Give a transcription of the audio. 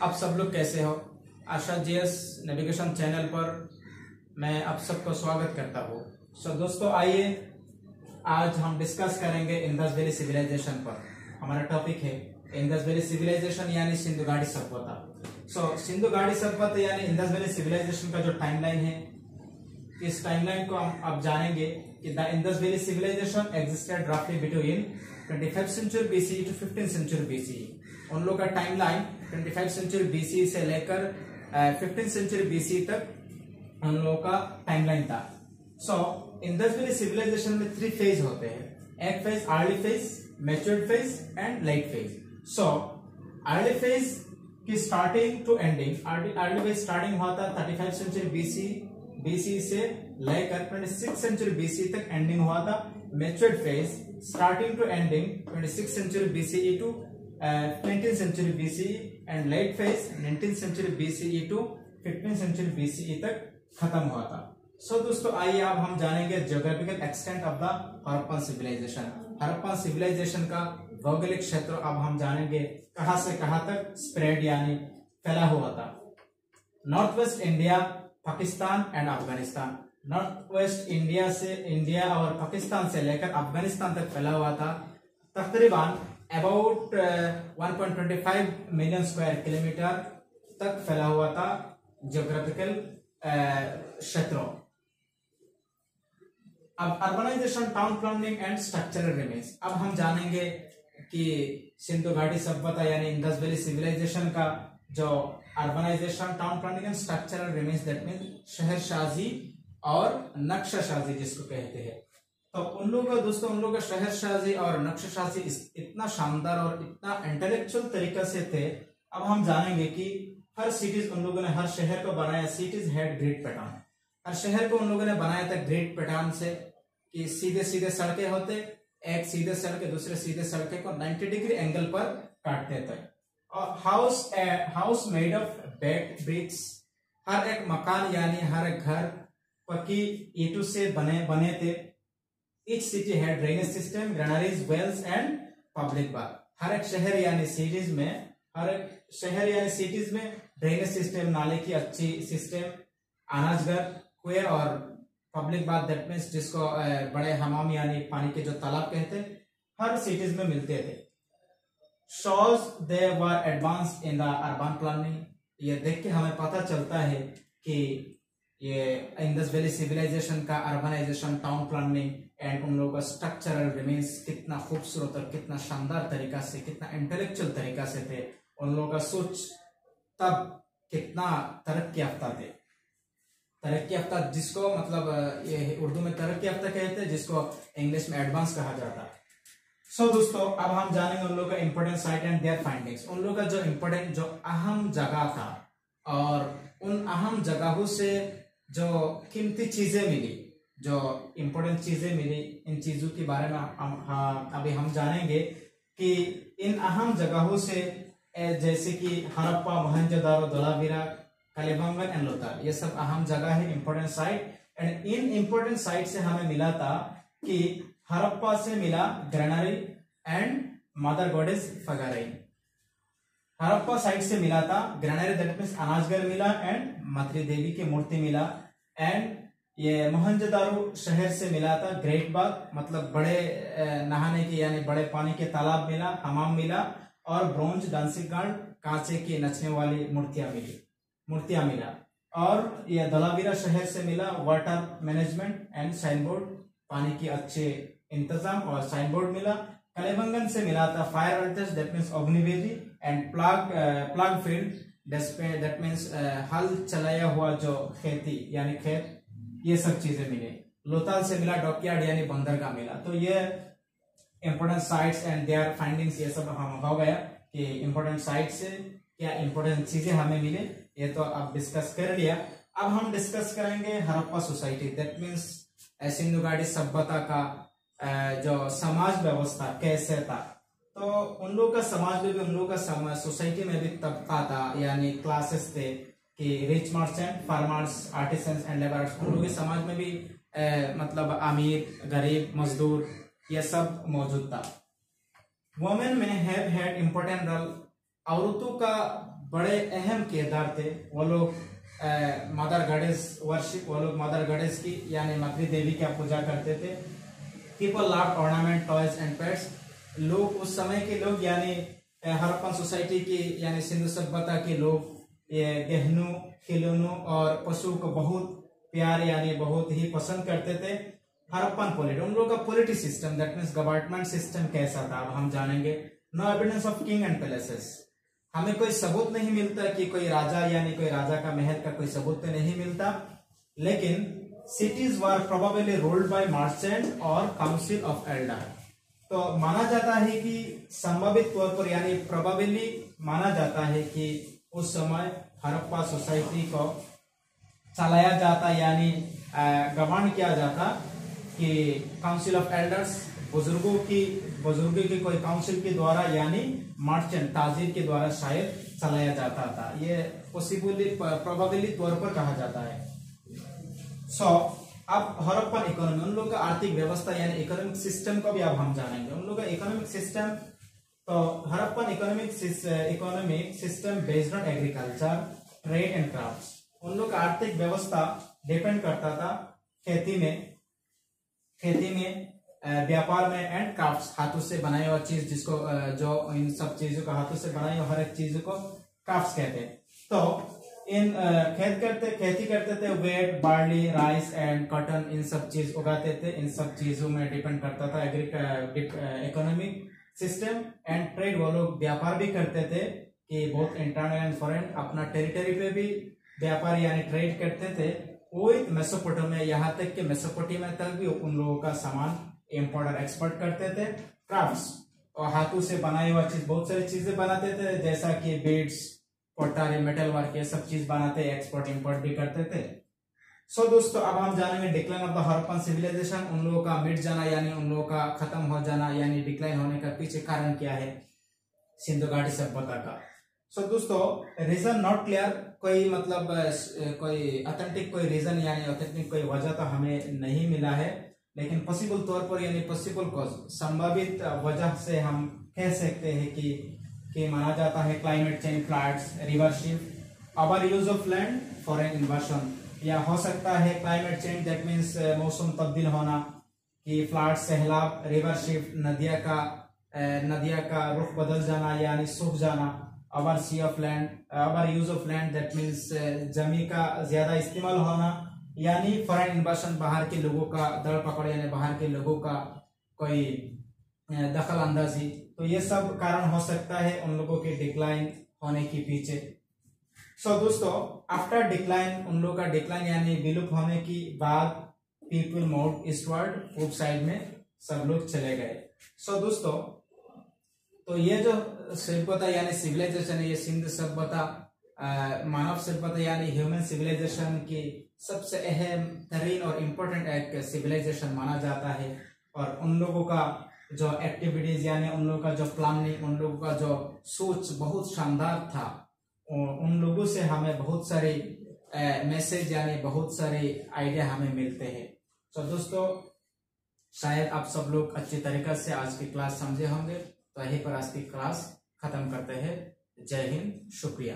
आप सब लोग कैसे हो। आशा जीएस नेविगेशन चैनल पर मैं आप सबको स्वागत करता हूँ। सो दोस्तों, आइए आज हम डिस्कस करेंगे इंडस वैली सिविलाइजेशन पर। हमारा टॉपिक है इंडस वैली सिविलाइजेशन यानी सिंधु घाटी सभ्यता। सो सिंधु घाटी सभ्यता यानी इंडस वैली सिविलाइजेशन का जो टाइमलाइन है, इस टाइमलाइन को हम अब जानेंगे कि the Indus valley civilization existed रफली between 25th century BC to 15th century BC. उन लोगों का टाइमलाइन 25th सेंचुरी बीसी से लेकर 15th सेंचुरी बीसी तक उन लोगों का टाइमलाइन था। सो इंडस वैली सिविलाइजेशन में 3 फेज होते हैं। एक phase early phase, matured phase and late phase. So early phase की starting to ending, early phase starting हुआ था 35th सेंचुरी बीसी से लेकर 26th सेंचुरी बीसी तक एंडिंग हुआ था। Matured phase starting to ending 26th century BCE to 20th century BCE and late phase 19th century BCE to 15th century BCE तक खत्म हुआ था। सो दोस्तों, आइए अब हम जानेंगे geographical extent of the Harappan civilization. Harappan civilization का भौगोलिक क्षेत्र अब हम जानेंगे कहां से कहां तक स्प्रेड यानी फैला हुआ था। North west India, Pakistan and Afghanistan. North west India और पाकिस्तान से लेकर अफगानिस्तान तक फैला हुआ था। तकरीबन अबाउट 1.25 मिलियन स्क्वायर किलोमीटर तक फैला हुआ था ज्योग्राफिकल क्षेत्रों। अब urbanization, town planning and structural remains. अब हम जानेंगे कि सिंधु घाटी सभ्यता यानी इंडस वैली सिविलाइजेशन का जो urbanization, town planning and structural remains, that means शहरसाजी और नक्शासाजी जिसको कहते हैं। तो उन लोगों का दोस्तों, उन लोगों का शहरसाजी और नक्शासाजी इतना शानदार और इतना इंटेलेक्चुअल तरीके से थे। अब हम जानेंगे कि हर सिटीज उन लोगों ने, हर शहर को बनाया। Cities had grid pattern. हर शहर को उन लोगों ने बनाया था ग्रिड पैटर्न से कि सीधे सीधे सड़कें होते, एक सीधे सड़के दूसरे सीधे सड़के को 90 डिग्री एंगल पर काटते थे। और house made of baked bricks. हर एक मकान यानी हर एक घर पक्की ईंटों से बने थे। Each city had drainage system, granaries, wells and public bath. हर एक शहर यानी सिटीज में ड्रेनेज सिस्टम, नाले की अच्छी सिस्टम, अनाजघर, कुएं और पब्लिक बाथ, दैट मीन्स जिसको बड़े हमाम यानी पानी के जो तालाब कहते हैं, हर सिटीज में मिलते थे। Shows they were advanced in the urban planning. ये देख के हमें पता चलता है कि ये इंडस वैली सिविलाइजेशन का अर्बनाइजेशन, टाउन प्लानिंग एंड उन लोगों का स्ट्रक्चरल रिमेन्स कितना खूबसूरत और कितना शानदार तरीका से, कितना इंटेलेक्चुअल तरीका से थे। उन लोगों का सोच तब कितना तरक्की याफ्ता थे। तरक्की याफ्ता जिसको मतलब ये उर्दू में तरक्की याफ्ता कहते हैं, जिसको इंग्लिश में एडवांस कहा जाता है। सो दोस्तों, अब हम जानेंगे उन लोगों का important site and their findings. उन लोगों का जो इंपोर्टेंट, जो अहम जगह था और उन अहम जगहों से जो कीमती चीजें मिली, जो इंपोर्टेंट चीजें मिली, इन चीजों के बारे में अभी हम जानेंगे कि इन अहम जगहों से जैसे कि हड़प्पा, मोहनजोदारो, धोलावीरा, कलिबंगन एंड लोथल, ये सब अहम जगह है, इंपोर्टेंट साइट। एंड इन इंपोर्टेंट साइट से हमें मिला था कि हड़प्पा से मिला ग्रेनरी एंड मदर गॉडेस फगारई। हड़प्पा साइट से मिला था ग्रेनरी, दैट मीन्स अनाजघर मिला, एंड मातृ देवी की मूर्ति मिला। एंड ये मोहनजोदारो शहर से मिला था ग्रेट बाग, मतलब बड़े नहाने की यानी बड़े पानी के तालाब मिला, हमाम मिला, और ब्रोंज डांसिंग गार्ड, कांचे की नचने वाली मूर्तियां मिला। और ये धोलावीरा शहर से मिला water management and sign board, पानी की अच्छे इंतजाम और साइन बोर्ड मिला। कलिबंगन से मिला था फायर अल्टर्स, दैट मीन्स अग्निवेदी, and plough field, that means हल चलाया हुआ जो खेती यानी खेत, ये सब चीजें मिले। लोथल से मिला डॉकयार्ड यानी बंदरगाह मिला। तो ये important sites and their findings, ये सब हम हो गया कि इंपोर्टेंट साइट से क्या इंपोर्टेंट चीजें हमें मिले, ये तो अब डिस्कस कर लिया। अब हम डिस्कस करेंगे Harappa society, that means Sindhu घाटी सभ्यता का जो समाज व्यवस्था कैसे था। तो उन लोगों का समाज में भी, उन लोगों का सोसाइटी में भी तबका था यानी क्लासेस थे कि rich merchant, farmers, artisans and labourers. उन लोगों के समाज में भी मतलब अमीर, गरीब, मजदूर, ये सब मौजूद था। वुमेन में हैव हैड इम्पोर्टेंट रोल। औरतों का बड़े अहम किरदार थे। वो लोग मदर गॉडेस वर्शिप, वो लोग मदर गॉडेस की यानी मातृ देवी की पूजा करते थे। People love ornament, toys and pets. लोग उस समय के लोग यानी हड़प्पन सोसाइटी की यानी सिंधु सभ्यता के लोग ये गहनों, खिलौनों और पशु को बहुत प्यार यानी बहुत ही पसंद करते थे। हड़प्पन पॉलिटी, उन लोगों का polity system that means government system कैसा था अब हम जानेंगे। No evidence of king and palaces, हमें कोई सबूत नहीं मिलता कि कोई राजा यानी कोई राजा का महल का कोई सबूत तो नहीं मिलता, लेकिन cities were probably ruled by merchant और काउंसिल ऑफ एल्डर। तो माना जाता है कि संभावित तौर पर यानी प्रोबेबली माना जाता है कि उस समय हड़प्पा सोसाइटी को चलाया जाता यानी गवर्न किया जाता कि काउंसिल ऑफ एल्डर्स, बुजुर्गों की कोई काउंसिल के द्वारा यानी मर्चेंट ताजिर के द्वारा शायद चलाया जाता था। ये पॉसिबली प्रोबेबली तौर पर कहा जाता है। अब हड़प्पन इकोनॉमी, उन लोगों का आर्थिक व्यवस्था यानी इकोनॉमिक सिस्टम को भी अब हम जानेंगे। उन लोगों का इकोनॉमिक सिस्टम, तो Harappan economic system based on agriculture, trade and crafts. उन लोग का आर्थिक व्यवस्था डिपेंड करता था खेती में, व्यापार में एंड क्राफ्ट्स, हाथों से बनाई हुआ चीज जिसको जो इन सब चीजों का हाथों से बनाई हुआ हर एक चीज को क्राफ्ट्स कहते हैं। तो इन खेती करते थे, wheat, barley, rice and cotton, इन सब चीज उगाते थे। इन सब चीजों में डिपेंड करता था इकोनॉमिक सिस्टम एंड ट्रेड। वो लोग व्यापार भी करते थे कि बहुत इंटरनल एंड फॉरेन, अपना टेरिटरी पे भी व्यापार यानी ट्रेड करते थे। विथ मेसोपोटामिया, यहाँ तक कि मेसोपोटामिया तक भी उन लोगों का सामान इम्पोर्ट और एक्सपोर्ट करते थे। क्राफ्ट्स और हाथों से बनाई हुआ चीज, बहुत सारी चीजें बनाते थे जैसा कि बीड्स, पोटारी, मेटल वर्क, ये सब चीज बनाते, एक्सपोर्ट इम्पोर्ट भी करते थे। दोस्तों अब हम जानेंगे decline of the Harappan civilization, उन लोगों का मिट जाना यानी उन लोगों का खत्म हो जाना यानी डिक्लाइन होने का पीछे कारण क्या है सिंधु घाटी सभ्यता का। दोस्तों रीजन नॉट क्लियर, कोई मतलब कोई ऑथेंटिक कोई रीजन यानी ऑथेंटिक कोई वजह तो हमें नहीं मिला है, लेकिन पॉसिबल तौर पर यानी पॉसिबल कॉज, संभावित वजह से हम कह सकते हैं कि माना जाता है climate change, floods, river shift, over use of land, foreign inversion, या हो सकता है क्लाइमेट चेंज दैट मीन्स मौसम तब्दील होना, कि फ्लड, सैलाब, रिवर शिफ्ट, नदियां का रुख बदल जाना यानी सूख जाना, over sea of land, overuse of land that means जमीन का ज्यादा इस्तेमाल होना, यानी फॉरेन इन्वेशन, बाहर के लोगों का दड़ पकड़ यानी बाहर के लोगों का कोई दखल अंदाजी। तो ये सब कारण हो सकता है उन लोगों के डिक्लाइन होने के पीछे। दोस्तों आफ्टर डिक्लाइन, उन लोगों का डिक्लाइन यानी विलुप्त होने की बाद, पीपल मूव्ड ईस्टवर्ड, पूर्व साइड में सब लोग चले गए। दोस्तों तो ये जो सभ्यता यानी सिविलाइजेशन है, ये सिंधु सभ्यता मानव सभ्यता यानी ह्यूमन सिविलाइजेशन की सबसे अहम तरीन और इम्पोर्टेंट एक सिविलाइजेशन माना जाता है। और उन लोगों का जो एक्टिविटीज यानी उन लोगों का जो प्लानिंग, उन लोगों का जो सोच बहुत शानदार था। उन लोगों से हमें बहुत सारे मैसेज यानी बहुत सारे आइडिया हमें मिलते हैं। दोस्तों शायद आप सब लोग अच्छी तरीके से आज की क्लास समझे होंगे। तो यहीं पर आज की क्लास खत्म करते हैं। जय हिंद, शुक्रिया।